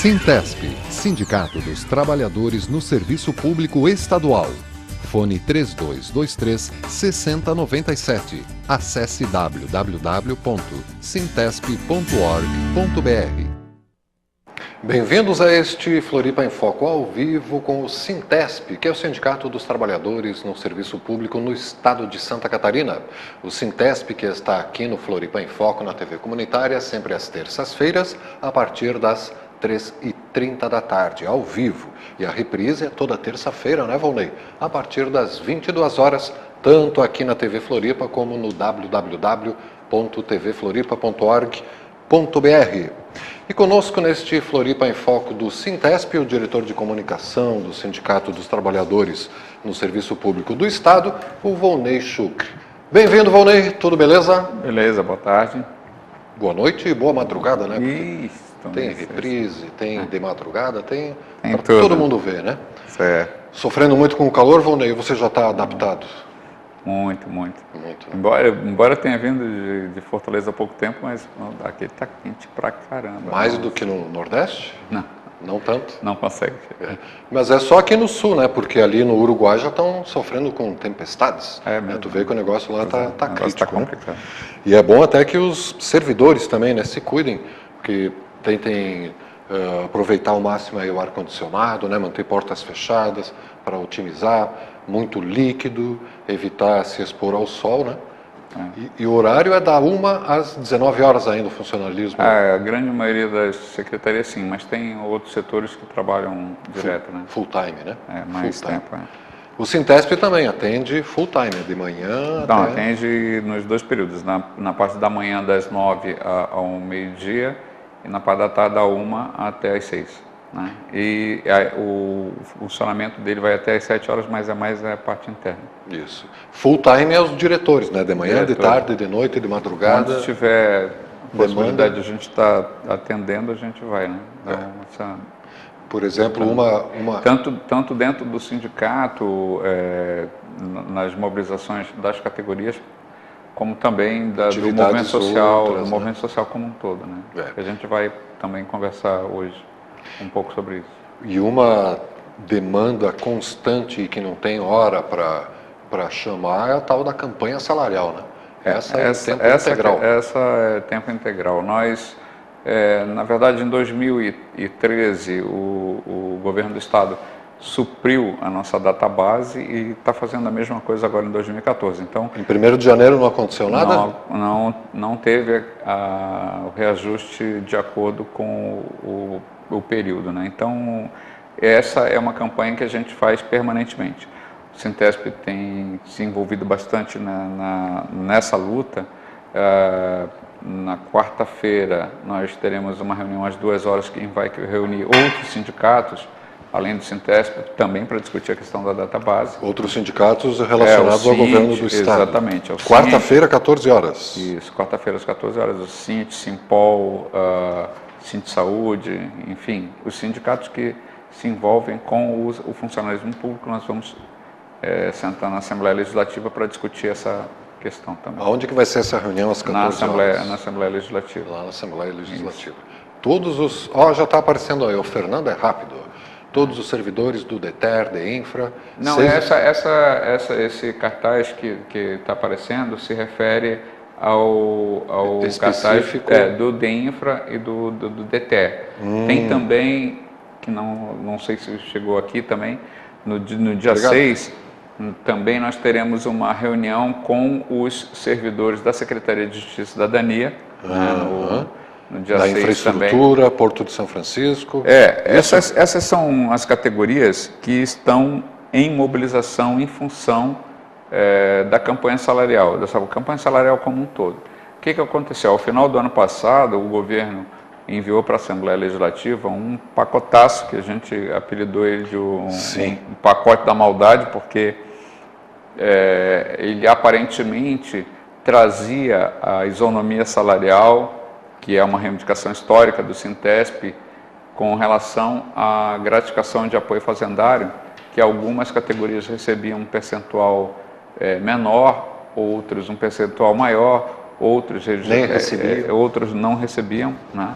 Sintesp, Sindicato dos Trabalhadores no Serviço Público Estadual. Fone 3223-6097. Acesse www.sintesp.org.br. Bem-vindos a este Floripa em Foco ao vivo com o Sintesp, que é o Sindicato dos Trabalhadores no Serviço Público no Estado de Santa Catarina. O Sintesp, que está aqui no Floripa em Foco, na TV comunitária, sempre às terças-feiras, a partir das 3h30 da tarde, ao vivo. E a reprise é toda terça-feira, né, Volney? A partir das 22 horas, tanto aqui na TV Floripa como no www.tvfloripa.org.br. E conosco neste Floripa em Foco do Sintesp, o diretor de comunicação do Sindicato dos Trabalhadores no Serviço Público do Estado, o Volney Schuch. Bem-vindo, Volney, tudo beleza? Beleza, boa tarde. Boa noite e boa madrugada, né? Isso. Tem reprise, tem de madrugada, tem Tem pra tudo. todo mundo ver, né? Certo. Sofrendo muito com o calor, Volney, você já está adaptado? Muito. Muito, né? Embora eu tenha vindo de Fortaleza há pouco tempo, mas aqui tá quente pra caramba. Mais do que no Nordeste? Não, Não tanto? não consegue. É. Mas é só aqui no Sul, né? Porque ali no Uruguai já estão sofrendo com tempestades. É mesmo. Tu vê que o negócio lá tá O negócio crítico. tá complicado. Né? E é bom até que os servidores também, né, se cuidem, porque tentem aproveitar ao máximo aí o ar-condicionado, né, manter portas fechadas para otimizar, muito líquido, evitar se expor ao sol, né? E o horário é da 1 às 19 horas ainda o funcionalismo. A grande maioria das secretarias sim, mas tem outros setores que trabalham direto, né? Full time, né? Mais Full time. tempo. O Sintesp também atende full time, de manhã Não, até... atende nos dois períodos, na parte da manhã das 9 ao meio-dia e na parte da tarde da 1 até as 6. Né? E o funcionamento dele vai até as 7 horas, mas é mais a parte interna. Isso. Full time é os diretores, né? De manhã, de tarde, de noite, de madrugada. Quando tiver possibilidade de a gente estar atendendo, a gente vai, né? Então, Por exemplo, Tanto dentro do sindicato, nas mobilizações das categorias, como também do movimento social, outras, do movimento social como um todo, né? A gente vai também conversar hoje um pouco sobre isso. E uma demanda constante e que não tem hora para chamar é a tal da campanha salarial, né? Essa é tempo integral. Essa é tempo integral. Nós, na verdade, em 2013, o governo do estado supriu a nossa database e está fazendo a mesma coisa agora em 2014. Então, em 1º de janeiro não aconteceu nada? Não teve o reajuste de acordo com o período, né? Então, essa é uma campanha que a gente faz permanentemente. O Sintesp tem se envolvido bastante nessa luta. Na quarta-feira, nós teremos uma reunião às 2 horas que vai reunir outros sindicatos, além do Sintesp, também para discutir a questão da database. Outros sindicatos relacionados ao governo do Estado. Exatamente. Quarta-feira, 14 horas. Isso, quarta-feira às 14 horas. O Sint, Simpol, Sint Saúde, enfim, os sindicatos que se envolvem com o funcionalismo público, nós vamos sentar na Assembleia Legislativa para discutir essa questão também. Aonde que vai ser essa reunião às 14 horas? Na Assembleia Legislativa. Lá na Assembleia Legislativa. Isso. Todos os... já está aparecendo aí, o Fernando é rápido. Todos os servidores do DETER, de Infra... Não, esse cartaz que está aparecendo se refere ao cartaz do DEINFRA e do DETER. Tem também, que não sei se chegou aqui também, no dia 6, também nós teremos uma reunião com os servidores da Secretaria de Justiça e Cidadania, no dia da 6 infraestrutura, também. Porto de São Francisco. Essas são as categorias que estão em mobilização em função da campanha salarial, dessa campanha salarial como um todo. O que aconteceu? Ao final do ano passado, o governo enviou para a Assembleia Legislativa um pacotaço, que a gente apelidou ele de um pacote da maldade, porque ele aparentemente trazia a isonomia salarial, que é uma reivindicação histórica do Sintesp, com relação à gratificação de apoio fazendário, que algumas categorias recebiam um percentual menor, outros um percentual maior, outros não recebiam, né?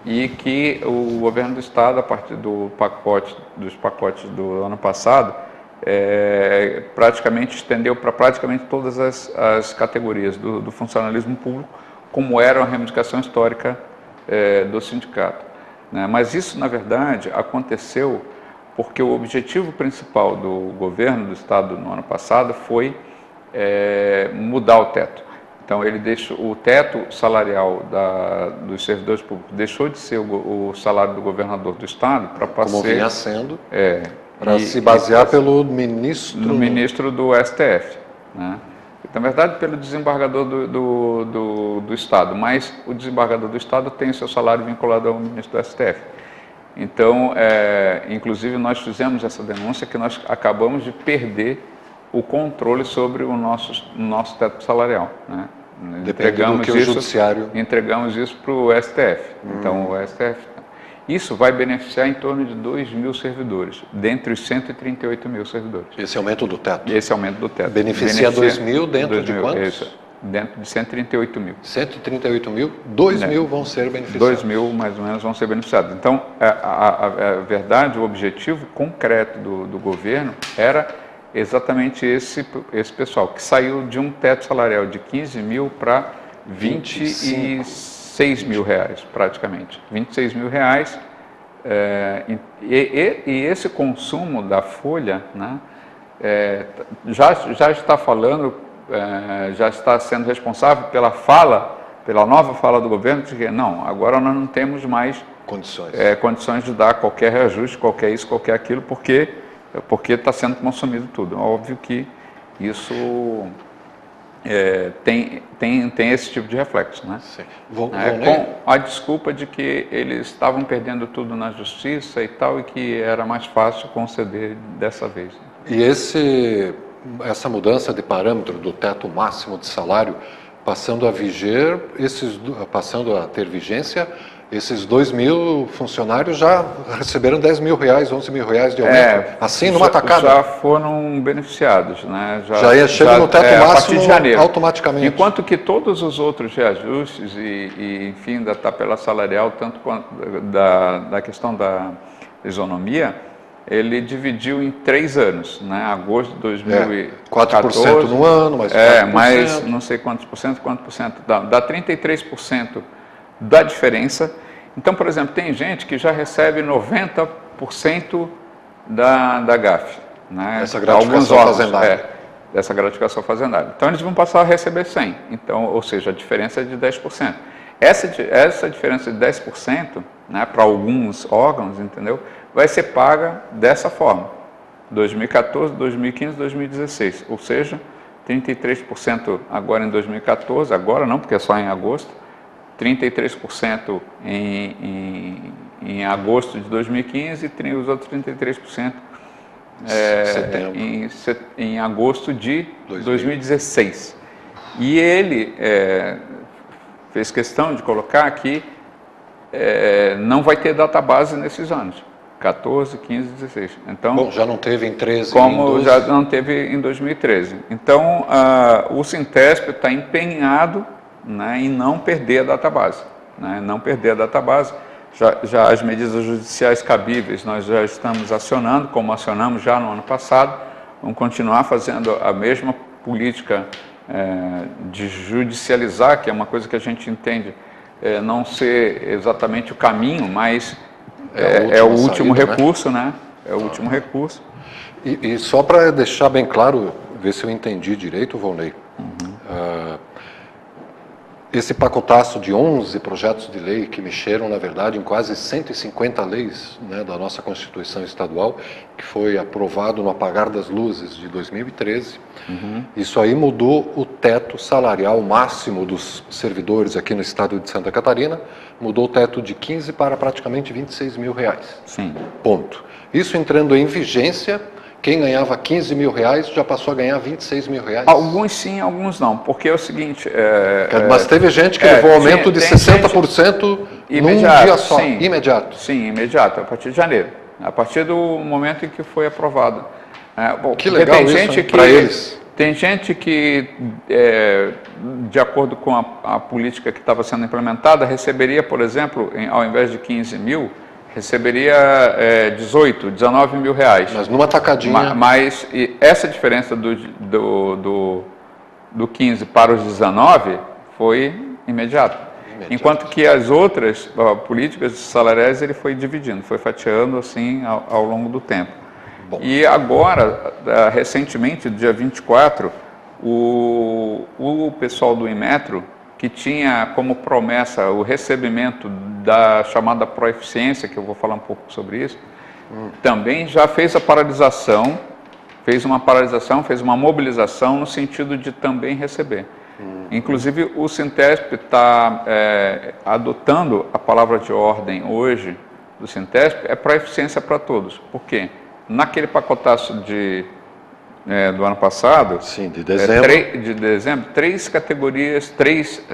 e que o governo do estado, a partir dos pacotes do ano passado, praticamente estendeu para praticamente todas as categorias do funcionalismo público, como era a reivindicação histórica do sindicato, né? Mas isso, na verdade, aconteceu porque o objetivo principal do governo do estado no ano passado foi mudar o teto. Então, ele deixou o teto salarial dos servidores públicos, deixou de ser o salário do governador do estado para passar... Como vinha sendo, para se basear pelo ministro... No ministro do STF, né? Na verdade, pelo desembargador do estado, mas o desembargador do estado tem o seu salário vinculado ao ministro do STF. Então, inclusive, nós fizemos essa denúncia que nós acabamos de perder o controle sobre o nosso teto salarial, né? Entregamos isso para o STF. Então, o STF... Isso vai beneficiar em torno de 2.000 servidores, dentre os 138 mil servidores. Esse aumento do teto? Esse aumento do teto. Beneficia 2.000 dentro de quantos? Dentro de 138 mil. 138 mil, 2.000 vão ser beneficiados. 2.000, mais ou menos, vão ser beneficiados. Então, a verdade, o objetivo concreto do governo era exatamente esse pessoal, que saiu de um teto salarial de 15 mil para 26 mil reais, praticamente. 26 mil reais. E esse consumo da folha, né, já está falando, já está sendo responsável pela nova fala do governo, de que não, agora nós não temos mais condições de dar qualquer reajuste, qualquer isso, qualquer aquilo, porque está sendo consumido tudo. Óbvio que isso tem esse tipo de reflexo, né? Sim. Com a desculpa de que eles estavam perdendo tudo na justiça e tal, e que era mais fácil conceder dessa vez. E essa mudança de parâmetro do teto máximo de salário, passando a ter vigência, esses 2.000 funcionários já receberam 10 mil reais, 11 mil reais de aumento, assim, numa tacada. Já foram beneficiados, né? Já chega no teto máximo a partir de janeiro, automaticamente. Enquanto que todos os outros reajustes enfim, da tabela salarial, tanto quanto da questão da isonomia, ele dividiu em 3 anos, né? Agosto de 2014... 4% no ano, mais 4%. Mais não sei quantos por cento, dá 33% da diferença. Então, por exemplo, tem gente que já recebe 90% da GAF, né? Essa gratificação fazendária. Dessa gratificação fazendária. Então, eles vão passar a receber 100%. Então, ou seja, a diferença é de 10%. Essa diferença de 10%, né, para alguns órgãos, entendeu, vai ser paga dessa forma. 2014, 2015, 2016. Ou seja, 33% agora em 2014, agora não, porque é só em agosto, 33% em agosto de 2015 e os outros 33% em agosto de 2016. E ele fez questão de colocar que não vai ter database nesses anos, 14, 15, 16. Então, bom, já não teve em 13, como já não teve em 2013. Então, o Sintesp está empenhado, né, em não perder a database, né, não perder a database. Já as medidas judiciais cabíveis nós já estamos acionando, como acionamos já no ano passado. Vamos continuar fazendo a mesma política de judicializar, que é uma coisa que a gente entende não ser exatamente o caminho, mas é o último recurso, né? É o último recurso. E só para deixar bem claro, ver se eu entendi direito, Volney, esse pacotaço de 11 projetos de lei que mexeram, na verdade, em quase 150 leis, né, da nossa Constituição Estadual, que foi aprovado no apagar das luzes de 2013, isso aí mudou o teto salarial máximo dos servidores aqui no estado de Santa Catarina, mudou o teto de 15 para praticamente 26 mil reais. Sim. Ponto. Isso entrando em vigência, quem ganhava 15 mil reais já passou a ganhar 26 mil reais? Alguns sim, alguns não, porque é o seguinte... Mas teve gente que levou aumento de 60% num dia só, sim, imediato. Sim, imediato, a partir de janeiro, a partir do momento em que foi aprovado. Que legal isso para eles. Tem gente que, de acordo com a política que estava sendo implementada, receberia, por exemplo, ao invés de 15 mil, receberia 18, 19 mil reais. Mas numa tacadinha... Mas essa diferença do 15 para os 19 foi imediata. Enquanto que as outras políticas salariais ele foi dividindo, foi fatiando assim ao longo do tempo. Bom. E agora, recentemente, dia 24, o pessoal do Inmetro, que tinha como promessa o recebimento da chamada proeficiência, que eu vou falar um pouco sobre isso, também já fez a paralisação, fez uma mobilização no sentido de também receber. Inclusive, o Sintesp está adotando a palavra de ordem hoje do Sintesp, é proeficiência para todos. Por quê? Naquele pacotaço do ano passado, sim, de dezembro, 3 categorias, 3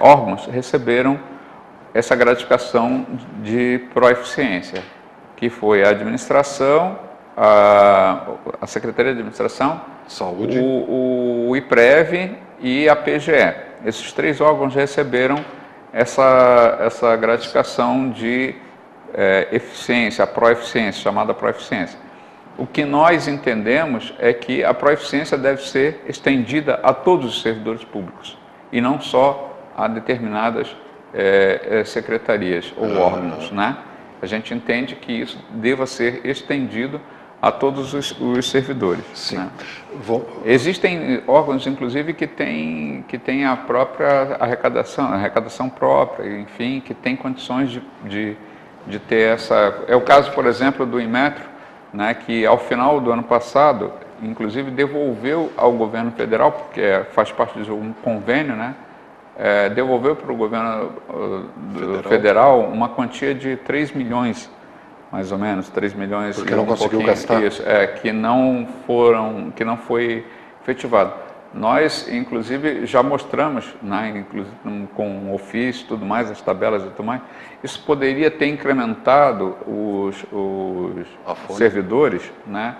órgãos receberam essa gratificação de proeficiência, que foi a administração, a Secretaria de Administração, Saúde, o IPREV e a PGE. Esses 3 órgãos receberam essa gratificação de eficiência, a proeficiência, chamada proeficiência. O que nós entendemos é que a proeficiência deve ser estendida a todos os servidores públicos e não só a determinadas secretarias ou órgãos, né? A gente entende que isso deva ser estendido a todos os servidores. Sim. Né? Existem órgãos, inclusive, que têm a própria arrecadação própria, enfim, que têm condições de ter essa... É o caso, por exemplo, do Inmetro, né, que ao final do ano passado, inclusive, devolveu ao governo federal, porque faz parte de um convênio, né, devolveu para o governo federal uma quantia de 3 milhões, mais ou menos, 3 milhões... Porque não conseguiu gastar? Isso, que não foi efetivado. Nós, inclusive, já mostramos, né, inclusive, com ofício e tudo mais, as tabelas e tudo mais, isso poderia ter incrementado os servidores, né,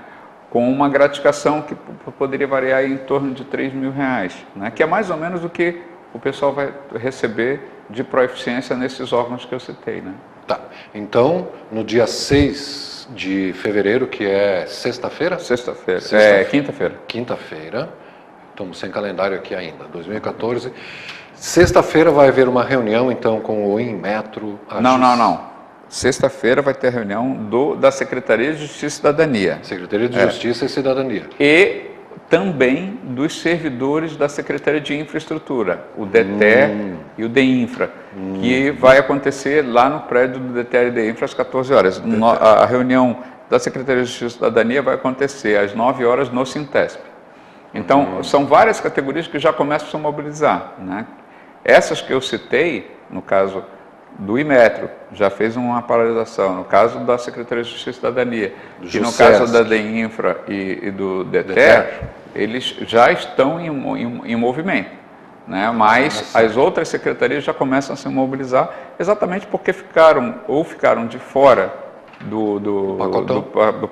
com uma gratificação que poderia variar em torno de 3 mil reais, né, que é mais ou menos o que o pessoal vai receber de proeficiência nesses órgãos que eu citei. Né? Tá. Então, no dia 6 de fevereiro, que é sexta-feira? Sexta-feira. Quinta-feira. Quinta-feira. Estamos sem calendário aqui ainda, 2014. Sexta-feira vai haver uma reunião, então, com o Inmetro. Não. Sexta-feira vai ter a reunião da Secretaria de Justiça e Cidadania. Secretaria de Justiça e Cidadania. E também dos servidores da Secretaria de Infraestrutura, o DETER e o DEINFRA, que vai acontecer lá no prédio do DETER e DEINFRA às 14 horas. A reunião da Secretaria de Justiça e Cidadania vai acontecer às 9 horas no Sintesp. Então, são várias categorias que já começam a se mobilizar, né? Essas que eu citei, no caso do Inmetro, já fez uma paralisação. No caso da Secretaria de Justiça e Cidadania, e no caso da DEINFRA e do DETER, eles já estão em movimento, né? Mas as outras secretarias já começam a se mobilizar, exatamente porque ficaram de fora do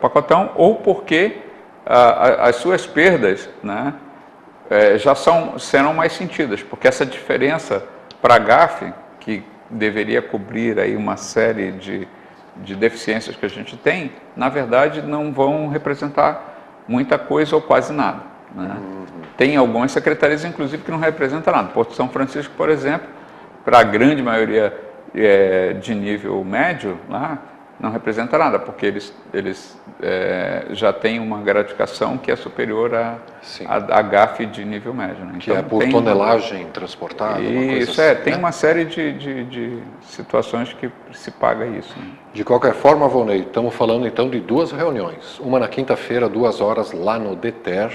pacotão, ou porque as suas perdas, né, já serão mais sentidas, porque essa diferença para a GAF, que deveria cobrir aí uma série de deficiências que a gente tem, na verdade não vão representar muita coisa ou quase nada. Né? Tem algumas secretarias, inclusive, que não representam nada. Porto São Francisco, por exemplo, para a grande maioria de nível médio, lá, não representa nada, porque eles já têm uma gratificação que é superior à GAF de nível médio. Né? Que então, é por tonelagem transportada? Isso, tem uma série de situações que se paga isso. Né? De qualquer forma, Volney, estamos falando então de 2 reuniões. Uma na quinta-feira, 2 horas, lá no DETER,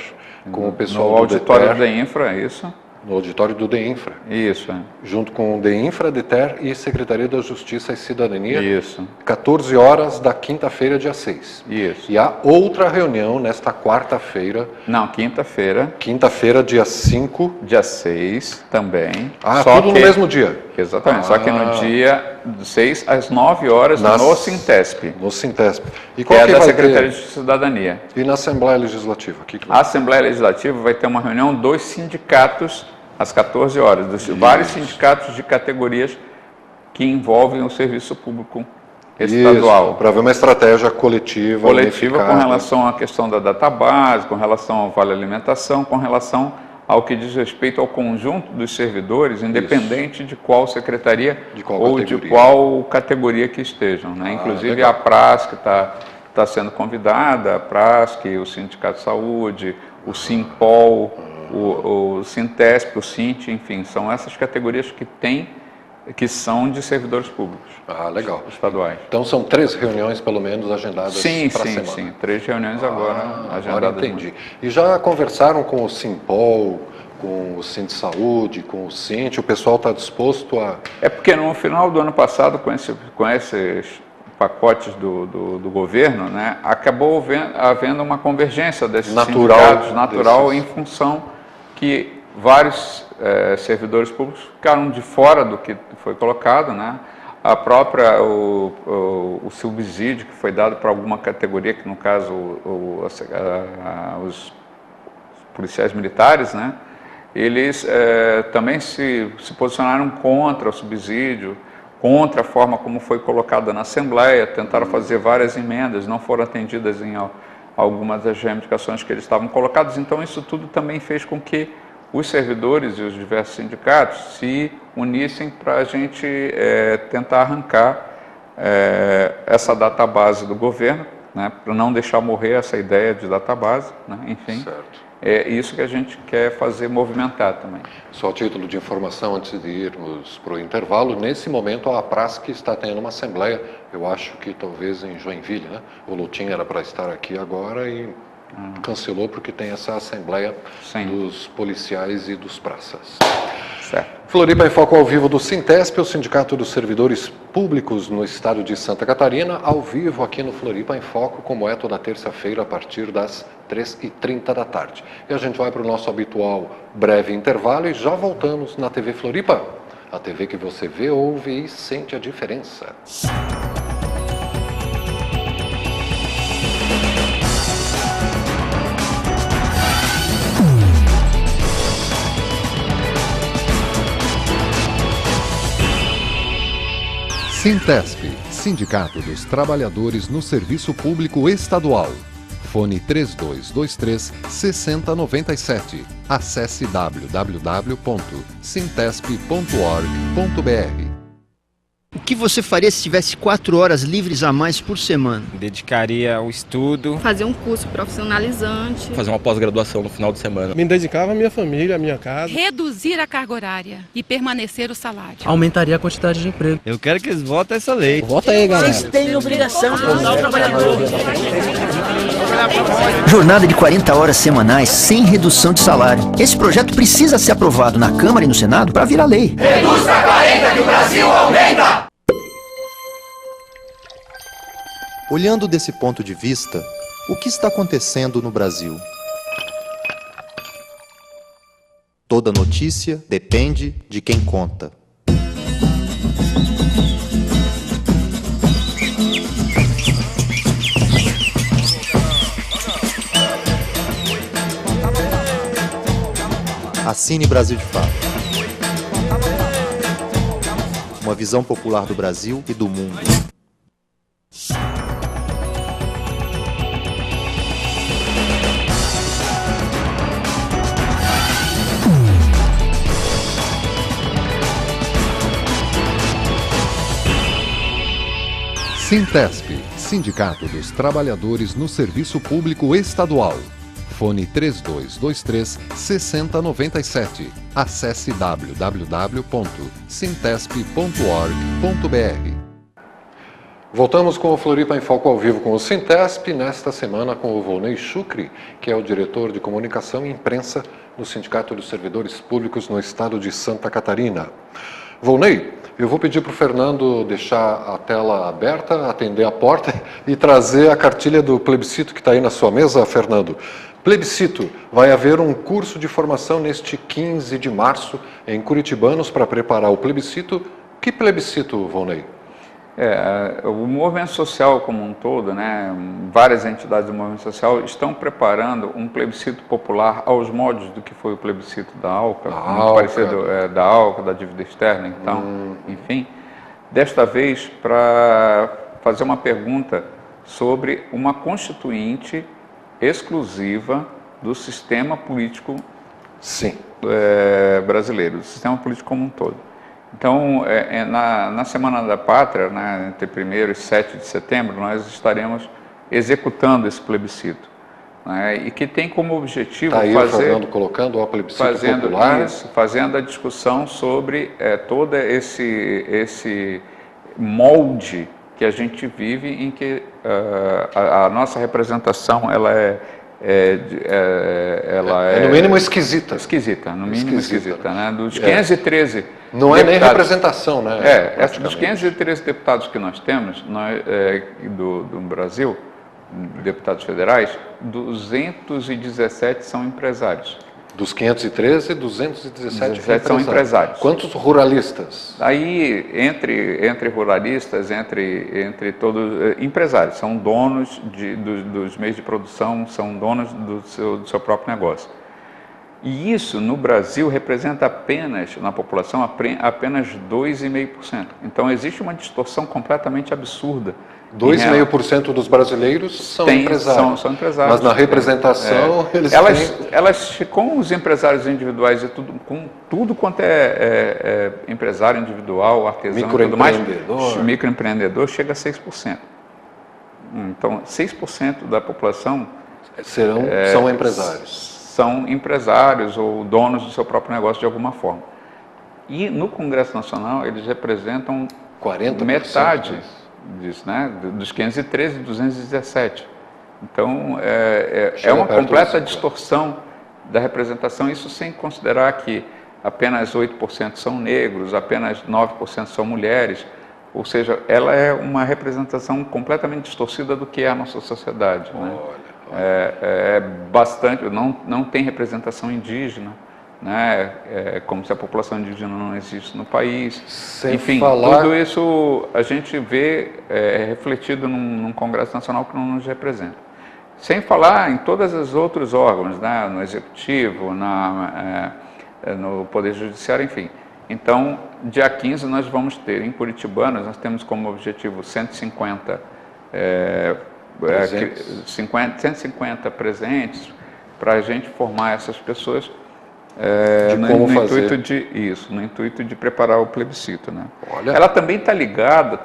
com o pessoal do auditório da DEINFRA, isso. No auditório do DEINFRA. Isso. Junto com o DEINFRA, DETER e Secretaria da Justiça e Cidadania. Isso. 14 horas da quinta-feira, dia 6. Isso. E há outra reunião nesta quarta-feira. Não, quinta-feira. Quinta-feira, dia 5. Dia 6 também. Tudo no mesmo dia. Exatamente. Só que no dia de 6 às 9 horas no Sintesp. No Sintesp. E Que qual é que da vai Secretaria ter? de Cidadania. E na Assembleia Legislativa? A Assembleia Legislativa vai ter uma reunião dos sindicatos às 14 horas, dos vários sindicatos de categorias que envolvem o serviço público estadual. Para ver uma estratégia coletiva Com relação à questão da database, com relação ao vale alimentação, com relação ao que diz respeito ao conjunto dos servidores, independente de qual secretaria de qual categoria que estejam. Né? Inclusive legal. A PRASC que está sendo convidada, a PRASC, o Sindicato de Saúde, o Simpol, o Sintesp, o Sint, enfim, são essas categorias que são de servidores públicos. Legal. Estaduais. Então são 3 reuniões, pelo menos, agendadas para a semana. Sim, 3 reuniões agora agendadas. Agora entendi. E já conversaram com o Simpol, com o Sint Saúde, com o Sint, o pessoal está disposto a... É porque no final do ano passado, com esses pacotes do governo, né, acabou havendo uma convergência desses sindicatos natural em função que vários servidores públicos ficaram de fora do que foi colocado, né? A própria, o subsídio que foi dado para alguma categoria, que no caso os policiais militares, né? Eles também se posicionaram contra o subsídio, contra a forma como foi colocada na Assembleia, tentaram fazer várias emendas, não foram atendidas em algumas das reivindicações que eles estavam colocados, então isso tudo também fez com que os servidores e os diversos sindicatos se unissem para a gente tentar arrancar essa database do governo, né, para não deixar morrer essa ideia de database, né, enfim. Certo. É isso que a gente quer fazer movimentar também. Só a título de informação, antes de irmos para o intervalo, nesse momento a PRASC está tendo uma assembleia, eu acho que talvez em Joinville, né? O Lutim era para estar aqui agora e cancelou porque tem essa assembleia dos policiais e dos praças. Certo. Floripa em Foco ao vivo do Sintesp, o Sindicato dos Servidores Públicos no estado de Santa Catarina, ao vivo aqui no Floripa em Foco, como é toda terça-feira a partir das 3h30 da tarde. E a gente vai para o nosso habitual breve intervalo e já voltamos na TV Floripa. A TV que você vê, ouve e sente a diferença. Sintesp, Sindicato dos Trabalhadores no Serviço Público Estadual. Fone 3223-6097. Acesse www.sintesp.org.br. O que você faria se tivesse 4 horas livres a mais por semana? Dedicaria ao estudo. Fazer um curso profissionalizante. Fazer uma pós-graduação no final de semana. Me dedicava à minha família, à minha casa. Reduzir a carga horária e permanecer o salário. Aumentaria a quantidade de emprego. Eu quero que eles votem essa lei. Vota aí, galera. Vocês têm obrigação de ajudar o trabalhador. Jornada de 40 horas semanais sem redução de salário. Esse projeto precisa ser aprovado na Câmara e no Senado para virar lei. Reduz para 40 que o Brasil aumenta! Olhando desse ponto de vista, o que está acontecendo no Brasil? Toda notícia depende de quem conta. Assine Brasil de Fato. Uma visão popular do Brasil e do mundo. Sintesp, Sindicato dos Trabalhadores no Serviço Público Estadual. Fone 3223-6097. Acesse www.sintesp.org.br. Voltamos com o Floripa em Foco ao vivo com o Sintesp, nesta semana com o Volney Chucri, que é o diretor de comunicação e imprensa no Sindicato dos Servidores Públicos no estado de Santa Catarina. Volney, eu vou pedir para o Fernando deixar a tela aberta, atender a porta e trazer a cartilha do plebiscito que está aí na sua mesa, Fernando. Plebiscito, vai haver um curso de formação neste 15 de março em Curitibanos para preparar o plebiscito Que plebiscito, Volney? O movimento social como um todo, né, várias entidades do movimento social estão preparando um plebiscito popular aos moldes do que foi o plebiscito da ALCA, muito parecido da ALCA, da dívida externa, então, enfim. Desta vez, para fazer uma pergunta sobre uma constituinte exclusiva do sistema político brasileiro, do sistema político como um todo. Então, na Semana da Pátria, né, entre 1º e 7 de setembro, nós estaremos executando esse plebiscito, né, e que tem como objetivo colocando o plebiscito popular. Fazendo a discussão sobre todo esse molde que a gente vive, em que a nossa representação ela é no mínimo esquisita. No mínimo esquisita, né? Dos 513 não é nem representação, né? Dos 513 deputados que nós temos do Brasil, deputados federais, 217 são empresários. Dos 513, 217 são empresários. Quantos ruralistas? Aí, entre ruralistas, entre todos, empresários, são donos dos meios de produção, são donos do seu próprio negócio. E isso, no Brasil, representa apenas, na população, apenas 2,5%. Então, existe uma distorção completamente absurda. 2,5% dos brasileiros são empresários. São empresários. Mas na representação, elas com os empresários individuais e com tudo quanto é empresário individual, artesão e tudo mais, microempreendedor, chega a 6%. Então, 6% da população são empresários. São empresários ou donos do seu próprio negócio de alguma forma. E no Congresso Nacional, eles representam 40%. Metade disso, né? Dos 513 e 217. Então, é uma completa distorção da representação, isso sem considerar que apenas 8% são negros, apenas 9% são mulheres, ou seja, ela é uma representação completamente distorcida do que é a nossa sociedade. Né? Bastante, não tem representação indígena, né? Como se a população indígena não existe no país. Enfim, tudo isso a gente vê refletido num Congresso Nacional que não nos representa. Sem falar em todos os outros órgãos, né? No Executivo, no Poder Judiciário, enfim. Então, dia 15 nós vamos ter, em Curitibanos, nós temos como objetivo 150 presentes para a gente formar essas pessoas no intuito de preparar o plebiscito, né? Ela também está ligada,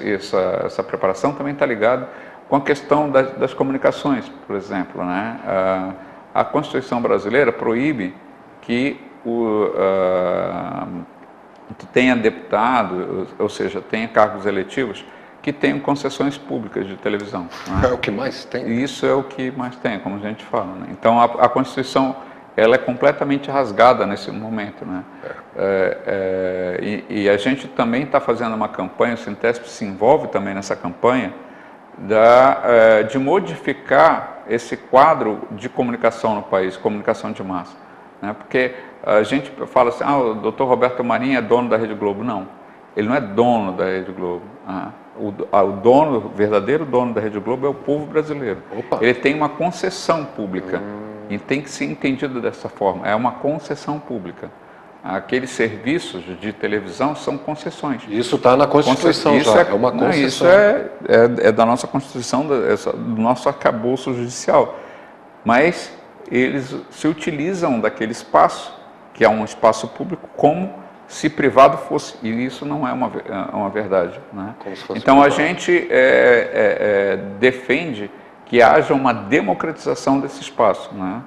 essa preparação também está ligada com a questão das comunicações, por exemplo, né? A Constituição brasileira proíbe que tenha deputado, ou seja, tenha cargos eletivos que tenham concessões públicas de televisão. Né? É o que mais tem. Isso é o que mais tem, como a gente fala. Né? Então, a Constituição ela é completamente rasgada nesse momento. Né? E a gente também está fazendo uma campanha, o Sintesp se envolve também nessa campanha, de modificar esse quadro de comunicação no país, comunicação de massa. Né? Porque a gente fala assim, o Dr. Roberto Marinho é dono da Rede Globo. Não, ele não é dono da Rede Globo. O verdadeiro dono da Rede Globo é o povo brasileiro. Opa. Ele tem uma concessão pública e tem que ser entendido dessa forma. É uma concessão pública. Aqueles serviços de televisão são concessões. Isso está na Constituição é uma concessão. Isso é da nossa Constituição, do nosso arcabouço judicial. Mas eles se utilizam daquele espaço, que é um espaço público, como se privado fosse, e isso não é uma verdade. Né? Então a gente defende que haja uma democratização desse espaço, né?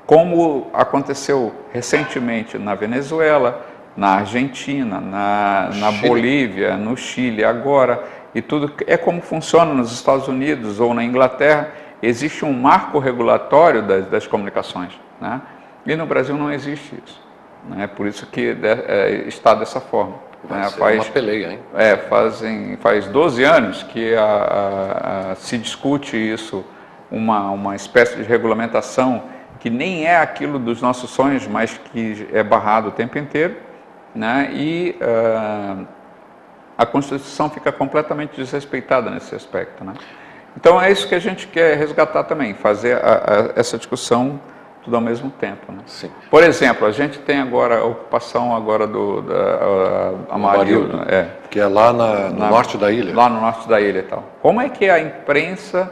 Como aconteceu recentemente na Venezuela, na Argentina, na Bolívia, no Chile, agora, e tudo é como funciona nos Estados Unidos ou na Inglaterra, existe um marco regulatório das comunicações, né? E no Brasil não existe isso. É por isso que está dessa forma. Vai ser uma peleia, hein? Faz 12 anos que se discute isso, uma espécie de regulamentação que nem é aquilo dos nossos sonhos, mas que é barrado o tempo inteiro. né? E a Constituição fica completamente desrespeitada nesse aspecto, né? Então é isso que a gente quer resgatar também, fazer essa discussão tudo ao mesmo tempo, né? Sim. Por exemplo, a gente tem agora a ocupação agora da Amarildo, que é lá no norte da ilha. Lá no norte da ilha e tal. Como é que a imprensa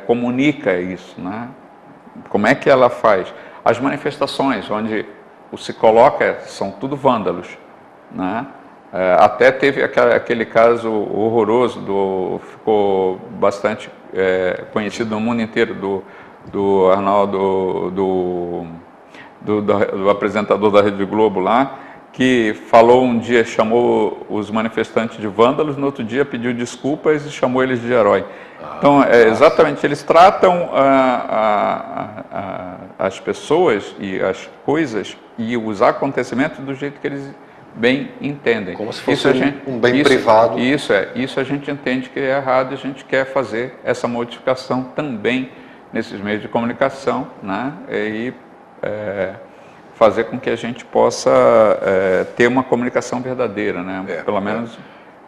comunica isso, né? Como é que ela faz? As manifestações, onde se coloca, são tudo vândalos, né? Até teve aquele caso horroroso, ficou bastante conhecido no mundo inteiro, do Arnaldo, do apresentador da Rede Globo lá, que falou um dia, chamou os manifestantes de vândalos, no outro dia pediu desculpas e chamou eles de herói. Então, exatamente, eles tratam as pessoas e as coisas e os acontecimentos do jeito que eles bem entendem. Como se fosse um bem privado. Isso a gente entende que é errado e a gente quer fazer essa modificação também nesses meios de comunicação, né? E fazer com que a gente possa ter uma comunicação verdadeira, né? Pelo menos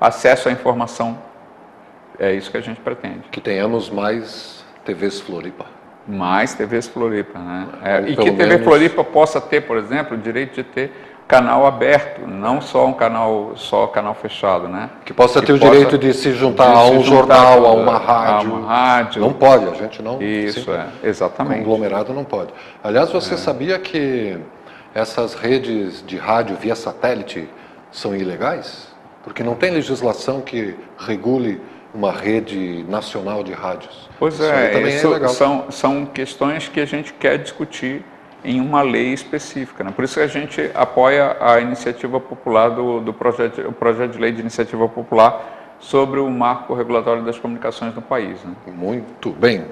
acesso à informação. É isso que a gente pretende. Que tenhamos mais TVs Floripa. Mais TVs Floripa, né? E que TV Floripa possa ter, por exemplo, o direito de ter canal aberto, não só um canal fechado, né? Que possa ter o direito de se juntar a um jornal, a uma rádio. Não pode, a gente não... Isso, exatamente. Conglomerado não pode. Aliás, você sabia que essas redes de rádio via satélite são ilegais? Porque não tem legislação que regule uma rede nacional de rádios. Pois também é legal. São questões que a gente quer discutir em uma lei específica, né? Por isso que a gente apoia a iniciativa popular o projeto de lei de iniciativa popular sobre o marco regulatório das comunicações no país, né? Muito bem.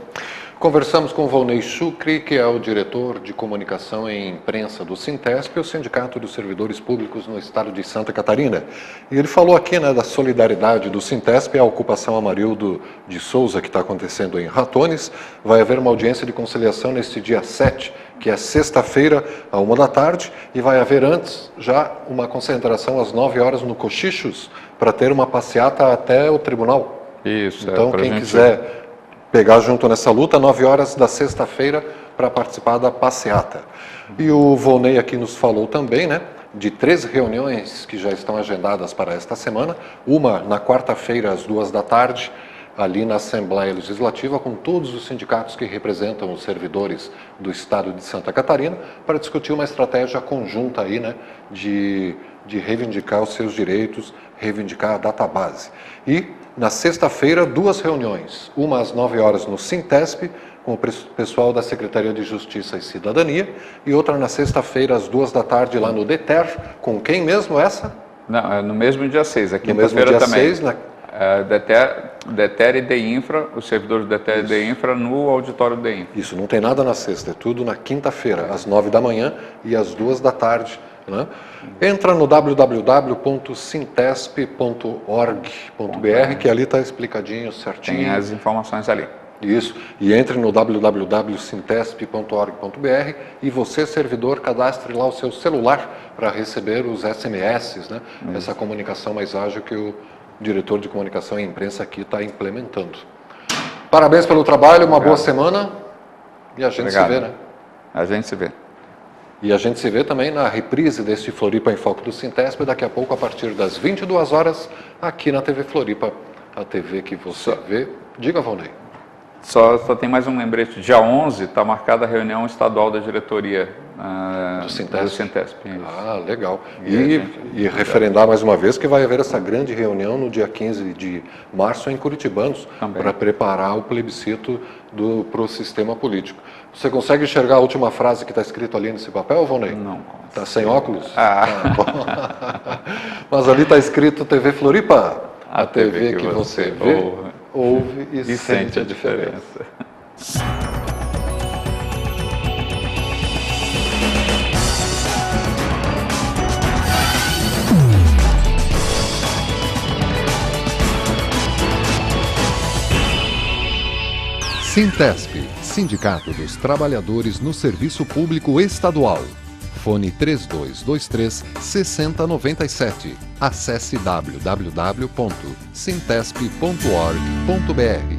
Conversamos com o Volney Chucri, que é o diretor de comunicação e imprensa do Sintesp, o Sindicato dos Servidores Públicos no estado de Santa Catarina. E ele falou aqui, né, da solidariedade do Sintesp à ocupação Amarildo de Souza, que está acontecendo em Ratones. Vai haver uma audiência de conciliação neste dia 7, que é sexta-feira, à 13h, e vai haver antes já uma concentração às 9 horas no Cochichos, para ter uma passeata até o tribunal. Isso, então quem quiser pegar junto nessa luta, 9 horas da sexta-feira, para participar da passeata. E o Volney aqui nos falou também, né, de 3 reuniões que já estão agendadas para esta semana, uma na quarta-feira às 2h, ali na Assembleia Legislativa, com todos os sindicatos que representam os servidores do estado de Santa Catarina, para discutir uma estratégia conjunta aí, né, de reivindicar os seus direitos, reivindicar a database. E na sexta-feira, 2 reuniões, uma às 9 horas no Sintesp, com o pessoal da Secretaria de Justiça e Cidadania, e outra na sexta-feira, às 2h lá no DETER, com quem mesmo essa? Não, é no mesmo dia 6, aqui no mesmo dia também. 6, DETER e DEINFRA, os servidores do DETER e DEINFRA no auditório do DEINFRA. Isso, não tem nada na sexta, é tudo na quinta-feira, às 9h e às 2h. Né? Entra no www.sintesp.org.br, que ali está explicadinho, certinho. Tem as informações ali. Isso, e entre no www.sintesp.org.br e você, servidor, cadastre lá o seu celular para receber os SMS, né? Essa comunicação mais ágil que o diretor de comunicação e imprensa aqui está implementando. Parabéns pelo trabalho, uma boa semana e a gente se vê, né? A gente se vê. E a gente se vê também na reprise deste Floripa em Foco do Sintesp, daqui a pouco, a partir das 22 horas, aqui na TV Floripa, a TV que você vê. Diga, Volney. Só tem mais um lembrete. Dia 11 está marcada a reunião estadual da diretoria do Sintesp. Ah, legal. E referendar mais uma vez que vai haver essa grande reunião no dia 15 de março em Curitibanos, para preparar o plebiscito para o sistema político. Você consegue enxergar a última frase que está escrito ali nesse papel, Volney? Não. Está sem óculos? Mas ali está escrito TV Floripa, a TV que você vê, ouve e sente a diferença. Sintesp, Sindicato dos Trabalhadores no Serviço Público Estadual. Telefone 3223 6097. Acesse www.sintesp.org.br.